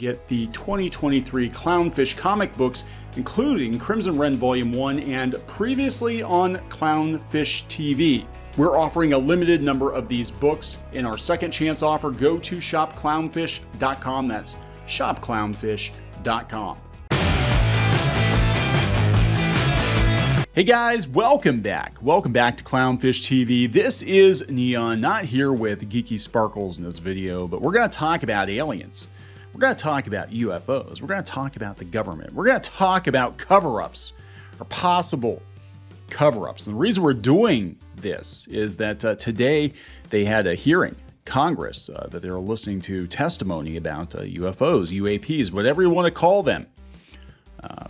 get the 2023 Clownfish comic books, including Crimson Wren Volume 1 and previously on Clownfish TV. We're offering a limited number of these books. In our second chance offer, go to shopclownfish.com. That's shopclownfish.com. Hey guys, welcome back. Welcome back to Clownfish TV. This is Neon, not here with Geeky Sparkles in this video, but we're going to talk about aliens. We're going to talk about UFOs. We're going to talk about the government. We're going to talk about cover-ups or possible cover-ups. And the reason we're doing this is that today they had a hearing, Congress, that they were listening to testimony about UFOs, UAPs, whatever you want to call them.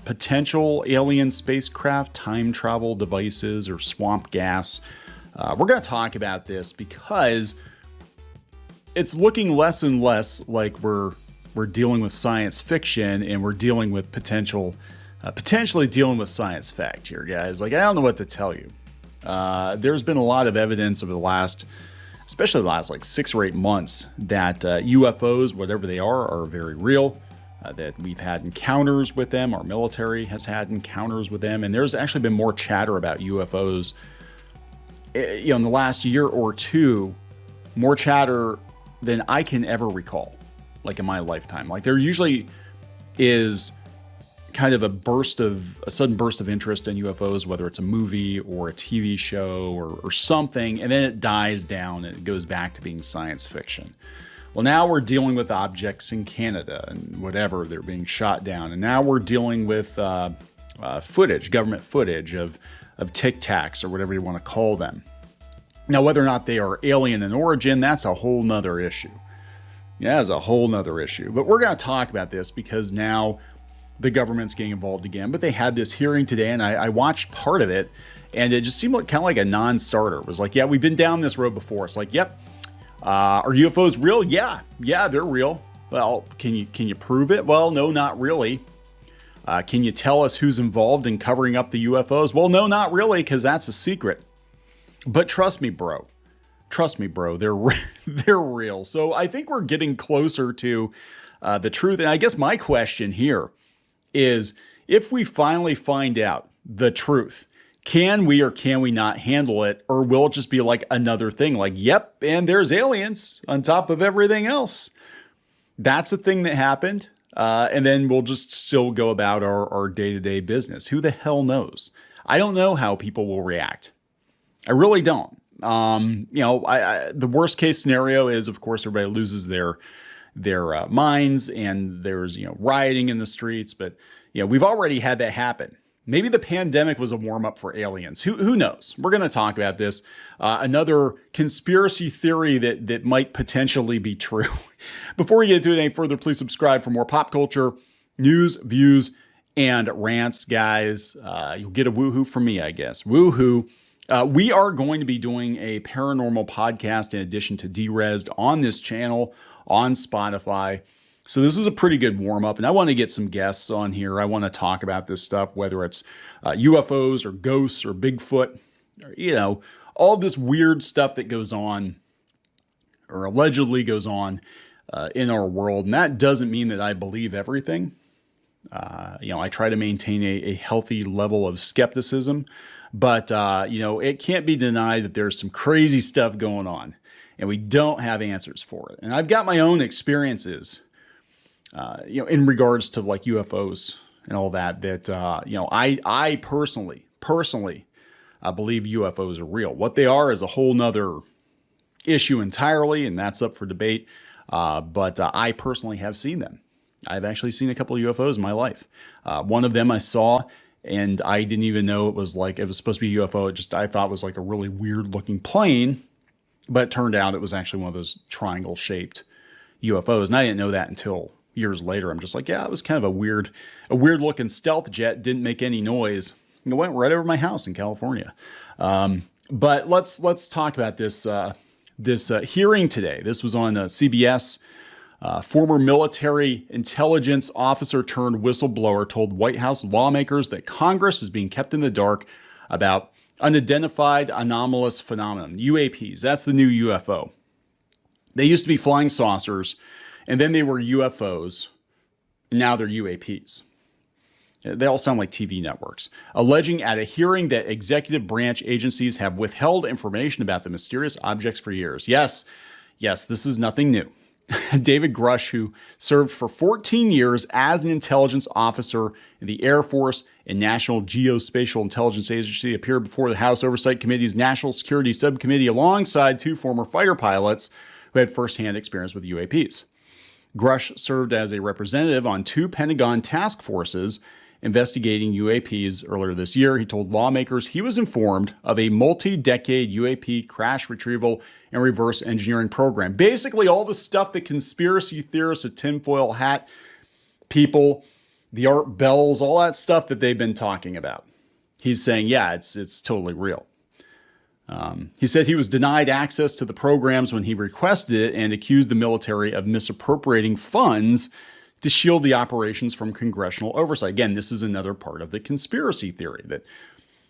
Potential alien spacecraft, time travel devices, or swamp gas. We're going to talk about this because it's looking less and less like we're dealing with science fiction, and we're dealing with potentially dealing with science fact here, guys. Like, I don't know what to tell you. There's been a lot of evidence over the last, especially the last like 6 or 8 months, that UFOs, whatever they are very real. That we've had encounters with them, our military has had encounters with them, and there's actually been more chatter about UFOs, in the last year or two, more chatter than I can ever recall, like in my lifetime. Like, there usually is kind of a sudden burst of interest in UFOs, whether it's a movie or a TV show or something, and then it dies down and it goes back to being science fiction. Well, now we're dealing with objects in Canada and whatever, they're being shot down. And now we're dealing with footage, government footage of Tic Tacs or whatever you want to call them. Now, whether or not they are alien in origin, that's a whole nother issue. Yeah, that's a whole nother issue. But we're going to talk about this because now the government's getting involved again. But they had this hearing today, and I watched part of it, and it just seemed like kind of like a non-starter. It was like, yeah, we've been down this road before. It's like, yep. Are UFOs real? Yeah, they're real. Well, can you prove it? Well, no, not really. Can you tell us who's involved in covering up the UFOs? Well, no, not really, because that's a secret. But trust me, bro. They're real. So I think we're getting closer to the truth. And I guess my question here is, if we finally find out the truth, can we or can we not handle it? Or will it just be like another thing? Like, yep, and there's aliens on top of everything else. That's a thing that happened. And then we'll just still go about our day-to-day business. Who the hell knows? I don't know how people will react. I really don't. The worst case scenario is, of course, everybody loses their minds and there's, rioting in the streets. But, we've already had that happen. Maybe the pandemic was a warm-up for aliens. Who knows? We're going to talk about this. Another conspiracy theory that might potentially be true. Before we get into it any further, please subscribe for more pop culture, news, views, and rants, guys. You'll get a woohoo from me, I guess. Woohoo. We are going to be doing a paranormal podcast in addition to D-Resed on this channel, on Spotify. So this is a pretty good warm-up, and I want to get some guests on here. I want to talk about this stuff, whether it's UFOs or ghosts or Bigfoot, or, all this weird stuff that goes on or allegedly goes on in our world. And that doesn't mean that I believe everything. I try to maintain a healthy level of skepticism, but, it can't be denied that there's some crazy stuff going on, and we don't have answers for it. And I've got my own experiences in regards to like UFOs and all that, I personally believe UFOs are real. What they are is a whole nother issue entirely, and that's up for debate. But I personally have seen them. I've actually seen a couple of UFOs in my life. One of them I saw, and I didn't even know it was supposed to be a UFO. I thought it was like a really weird looking plane, but it turned out it was actually one of those triangle shaped UFOs. And I didn't know that until years later. I'm just like, yeah, it was kind of a weird looking stealth jet. Didn't make any noise. It went right over my house in California. But let's talk about this hearing today. This was on CBS. Former military intelligence officer turned whistleblower told White House lawmakers that Congress is being kept in the dark about unidentified anomalous phenomenon, UAPs. That's the new UFO. They used to be flying saucers, and then they were UFOs. Now they're UAPs. They all sound like TV networks, alleging at a hearing that executive branch agencies have withheld information about the mysterious objects for years. Yes, this is nothing new. David Grusch, who served for 14 years as an intelligence officer in the Air Force and National Geospatial Intelligence Agency, appeared before the House Oversight Committee's National Security Subcommittee alongside two former fighter pilots who had firsthand experience with UAPs. Grusch served as a representative on two Pentagon task forces investigating UAPs earlier this year. He told lawmakers he was informed of a multi-decade UAP crash retrieval and reverse engineering program. Basically, all the stuff that conspiracy theorists, the tinfoil hat people, the Art Bells, all that stuff that they've been talking about. He's saying, yeah, it's totally real. He said he was denied access to the programs when he requested it and accused the military of misappropriating funds to shield the operations from congressional oversight. Again, this is another part of the conspiracy theory that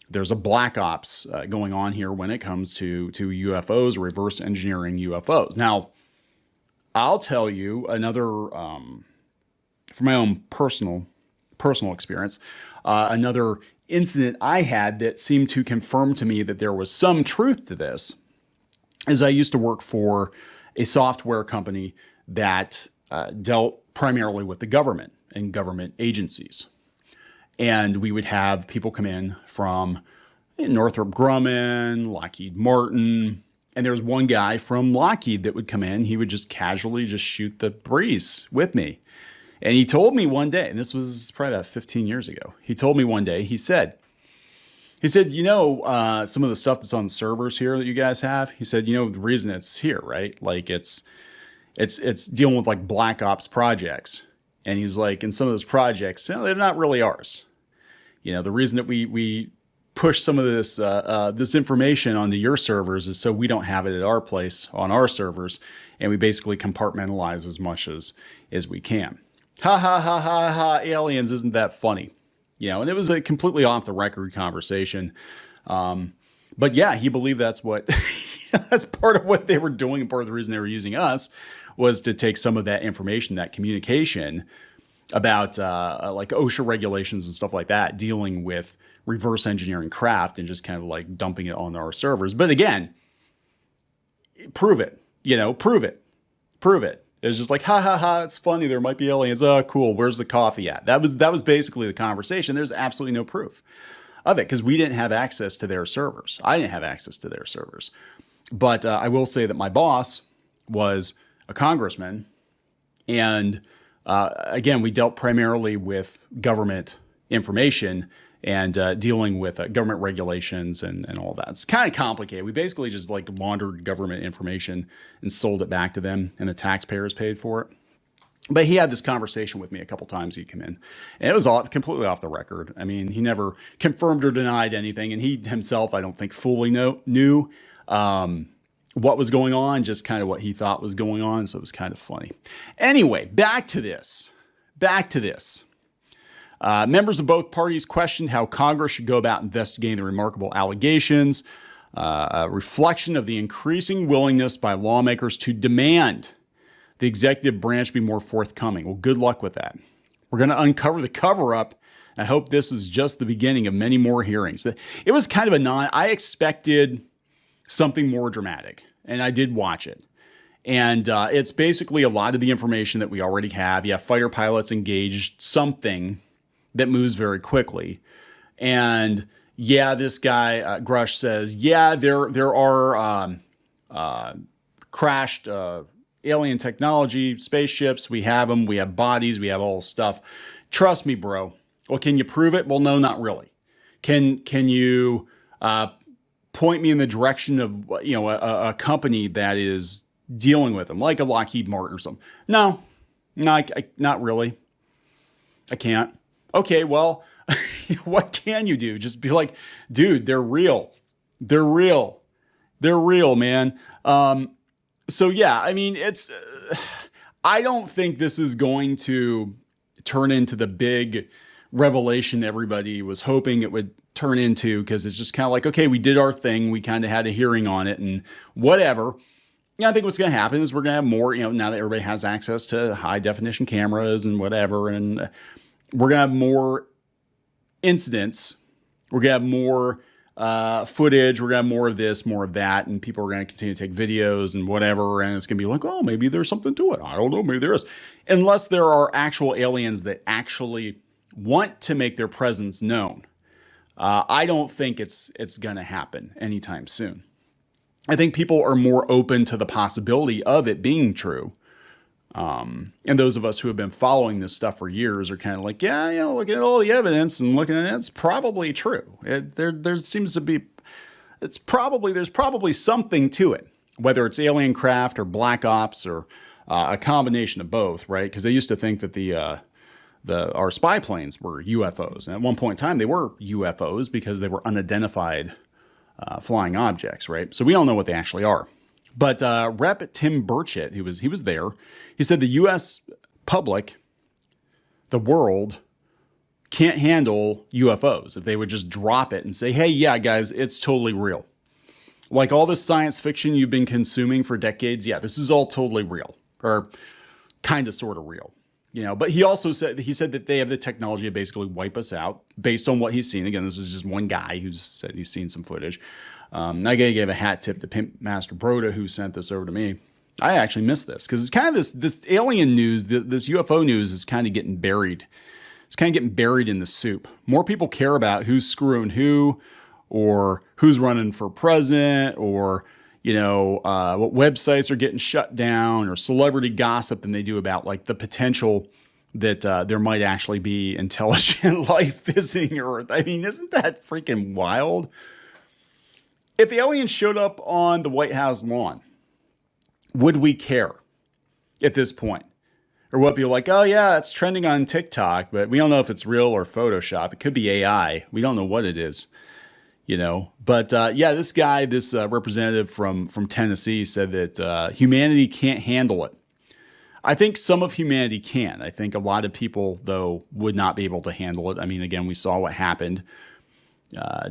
there's a black ops going on here when it comes to UFOs, reverse engineering UFOs. Now, I'll tell you another, from my own personal experience, another incident I had that seemed to confirm to me that there was some truth to this is I used to work for a software company that dealt primarily with the government and government agencies. And we would have people come in from Northrop Grumman, Lockheed Martin, and there was one guy from Lockheed that would come in. He would just casually just shoot the breeze with me. And he told me one day, and this was probably about 15 years ago, he told me one day, he said, you know, some of the stuff that's on the servers here that you guys have, he said, you know, the reason it's here, right? Like it's dealing with like black ops projects. And he's like, in some of those projects, you know, they're not really ours. You know, the reason that we push some of this this information onto your servers is so we don't have it at our place on our servers, and we basically compartmentalize as much as we can. Ha ha ha ha ha! Aliens, isn't that funny? You know, and it was a completely off the record conversation. But yeah, he believed that's what that's part of what they were doing, and part of the reason they were using us was to take some of that information, that communication about like OSHA regulations and stuff like that, dealing with reverse engineering craft and just kind of like dumping it on our servers. But again, prove it, you know, prove it. It's just like, ha ha ha, it's funny, there might be aliens. Oh, cool, where's the coffee at? That was basically the conversation. There's absolutely no proof of it because we didn't have access to their servers. I didn't have access to their servers. But I will say that my boss was a congressman. And again, we dealt primarily with government information and dealing with government regulations and all that. It's kind of complicated. We basically just like laundered government information and sold it back to them, and the taxpayers paid for it. But he had this conversation with me a couple times. He'd come in, and it was all completely off the record. I mean, he never confirmed or denied anything, and he himself, I don't think, fully knew what was going on, just kind of what he thought was going on. So it was kind of funny. Anyway, back to this. Members of both parties questioned how Congress should go about investigating the remarkable allegations, a reflection of the increasing willingness by lawmakers to demand the executive branch be more forthcoming. Well, good luck with that. We're going to uncover the cover-up. I hope this is just the beginning of many more hearings. It was kind of I expected something more dramatic, and I did watch it. And it's basically a lot of the information that we already have. You have fighter pilots engaged, something that moves very quickly. And yeah, this guy, Grusch, says, yeah, there are crashed alien technology, spaceships. We have them. We have bodies. We have all this stuff. Trust me, bro. Well, can you prove it? Well, no, not really. Can you point me in the direction of, you know, a company that is dealing with them, like a Lockheed Martin or something? No, not really. I can't. Okay, well, what can you do? Just be like, dude, they're real. They're real, man. So yeah, I mean, I don't think this is going to turn into the big revelation everybody was hoping it would turn into, because it's just kind of like, okay, we did our thing. We kind of had a hearing on it and whatever. Yeah, I think what's going to happen is we're going to have more, now that everybody has access to high definition cameras and whatever, and we're going to have more incidents. We're going to have more footage. We're going to have more of this, more of that. And people are going to continue to take videos and whatever. And it's going to be like, oh, maybe there's something to it. I don't know. Maybe there is. Unless there are actual aliens that actually want to make their presence known. I don't think it's going to happen anytime soon. I think people are more open to the possibility of it being true. And those of us who have been following this stuff for years are kind of like, yeah, looking at all the evidence and looking at it, it's probably true. There seems to be, there's probably something to it, whether it's alien craft or black ops or a combination of both, right? Because they used to think that our spy planes were UFOs. And at one point in time, they were UFOs because they were unidentified flying objects, right? So we don't know what they actually are. But Rep. Tim Burchett, he was there. He said the U.S. public, the world, can't handle UFOs. If they would just drop it and say, hey, yeah, guys, it's totally real. Like all this science fiction you've been consuming for decades, yeah, this is all totally real. Or kind of sort of real. But he also said that they have the technology to basically wipe us out based on what he's seen. Again, this is just one guy who's said he's seen some footage. I gotta give a hat tip to Pimp Master Broda who sent this over to me. I actually missed this because it's kind of this alien news, this UFO news is kind of getting buried. It's kind of getting buried in the soup. More people care about who's screwing who, or who's running for president, or what websites are getting shut down, or celebrity gossip than they do about like the potential that there might actually be intelligent life visiting Earth. I mean, isn't that freaking wild? If the aliens showed up on the White House lawn, would we care at this point? Or would it be like, oh yeah, it's trending on TikTok, but we don't know if it's real or Photoshop. It could be AI. We don't know what it is, But this guy, this representative from Tennessee said that humanity can't handle it. I think some of humanity can. I think a lot of people, though, would not be able to handle it. I mean, again, we saw what happened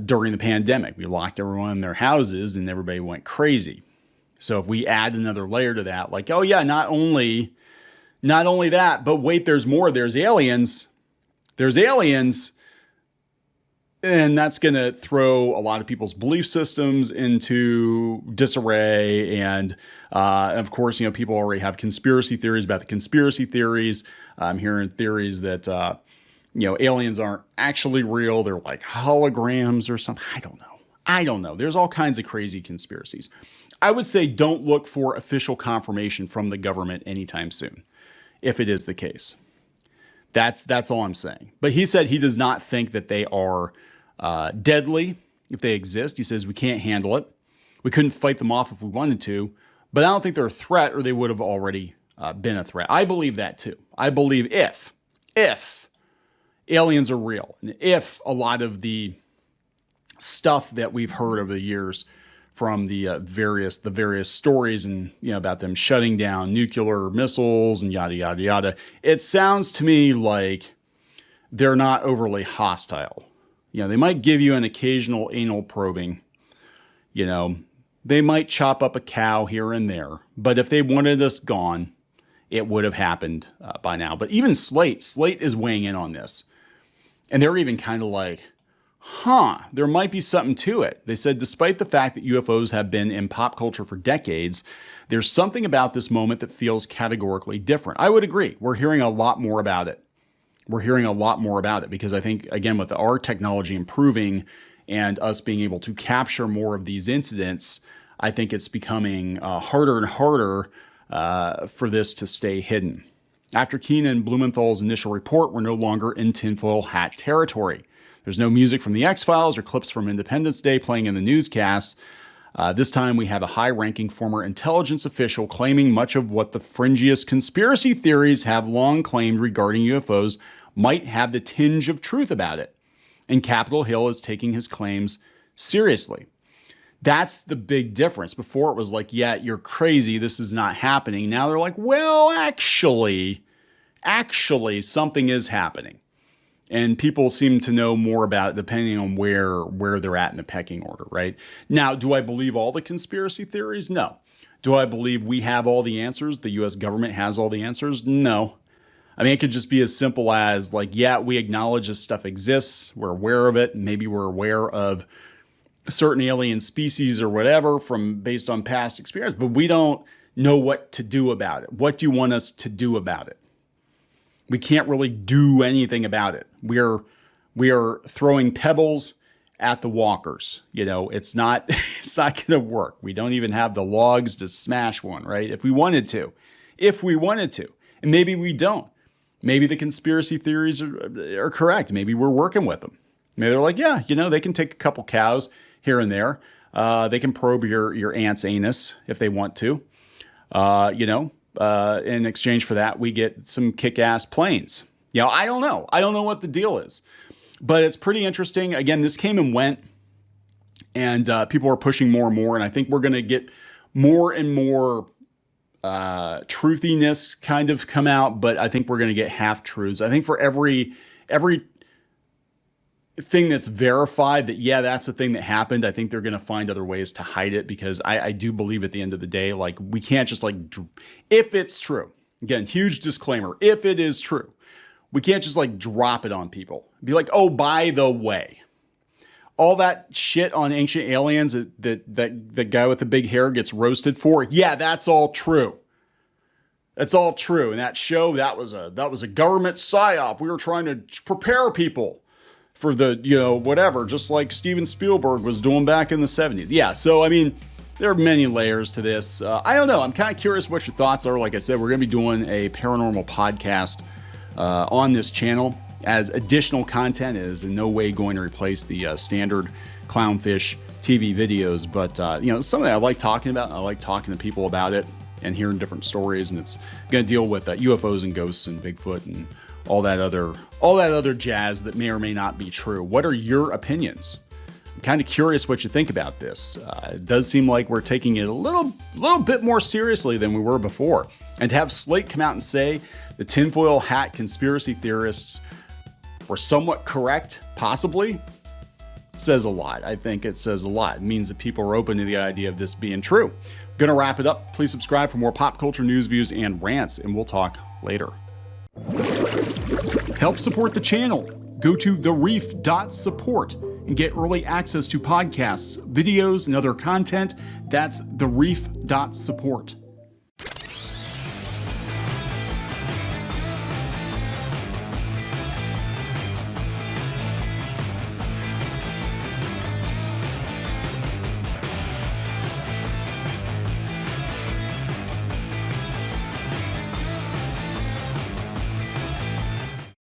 during the pandemic. We locked everyone in their houses and everybody went crazy. So if we add another layer to that, like, oh yeah, not only that, but wait, there's more. There's aliens. And that's going to throw a lot of people's belief systems into disarray. And of course, people already have conspiracy theories about the conspiracy theories. I'm hearing theories that, aliens aren't actually real. They're like holograms or something. I don't know. There's all kinds of crazy conspiracies. I would say don't look for official confirmation from the government anytime soon, if it is the case. That's all I'm saying. But he said he does not think that they are deadly if they exist. He says we can't handle it. We couldn't fight them off if we wanted to, but I don't think they're a threat or they would have already been a threat. I believe that too. I believe if aliens are real and if a lot of the stuff that we've heard over the years from the various stories and about them shutting down nuclear missiles and yada yada yada, it sounds to me like they're not overly hostile. They might give you an occasional anal probing. They might chop up a cow here and there. But if they wanted us gone, it would have happened by now. But even Slate is weighing in on this. And they're even kind of like, there might be something to it. They said, despite the fact that UFOs have been in pop culture for decades, there's something about this moment that feels categorically different. I would agree. We're hearing a lot more about it. Because I think, again, with our technology improving and us being able to capture more of these incidents, I think it's becoming harder and harder for this to stay hidden. After Keenan Blumenthal's initial report, we're no longer in tinfoil hat territory. There's no music from the X-Files or clips from Independence Day playing in the newscasts. This time we have a high-ranking former intelligence official claiming much of what the fringiest conspiracy theories have long claimed regarding UFOs might have the tinge of truth about it. And Capitol Hill is taking his claims seriously. That's the big difference. Before it was like, yeah, you're crazy, this is not happening. Now they're like, well, actually, something is happening. And people seem to know more about it depending on where they're at in the pecking order, right? Now, do I believe all the conspiracy theories? No. Do I believe we have all the answers? The US government has all the answers? No. I mean, it could just be as simple as like, yeah, we acknowledge this stuff exists. We're aware of it. Maybe we're aware of certain alien species or whatever based on past experience, but we don't know what to do about it. What do you want us to do about it? We can't really do anything about it. We are throwing pebbles at the walkers. You know, it's not going to work. We don't even have the logs to smash one, right? If we wanted to, and maybe we don't. Maybe the conspiracy theories are correct. Maybe we're working with them. Maybe they're like, yeah, you know, they can take a couple cows here and there. They can probe your aunt's anus if they want to. In exchange for that, we get some kick-ass planes. You know, I don't know. I don't know what the deal is. But it's pretty interesting. Again, this came and went. And people are pushing more and more. And I think we're going to get more and more truthiness kind of come out, but I think we're going to get half truths. I think for every thing that's verified that, yeah, that's the thing that happened, I think they're going to find other ways to hide it, because I do believe at the end of the day, like, we can't just like, if it's true, again, huge disclaimer, if it is true, we can't just like drop it on people. Be like, oh, by the way, all that shit on ancient aliens that guy with the big hair gets roasted for. Yeah, that's all true. That's all true. And that show, that was a government psyop. We were trying to prepare people for the, whatever, just like Steven Spielberg was doing back in the 70s. Yeah. So, I mean, there are many layers to this. I don't know. I'm kind of curious what your thoughts are. Like I said, we're going to be doing a paranormal podcast on this channel, as additional content. Is in no way going to replace the standard Clownfish TV videos. But, something I like talking about. I like talking to people about it and hearing different stories. And it's going to deal with UFOs and ghosts and Bigfoot and all that other jazz that may or may not be true. What are your opinions? I'm kind of curious what you think about this. It does seem like we're taking it a little bit more seriously than we were before. And to have Slate come out and say the tinfoil hat conspiracy theorists were somewhat correct, possibly, says a lot. I think it says a lot. It means that people are open to the idea of this being true. Gonna wrap it up. Please subscribe for more pop culture news, views, and rants, and we'll talk later. Help support the channel. Go to thereef.support and get early access to podcasts, videos, and other content. That's thereef.support.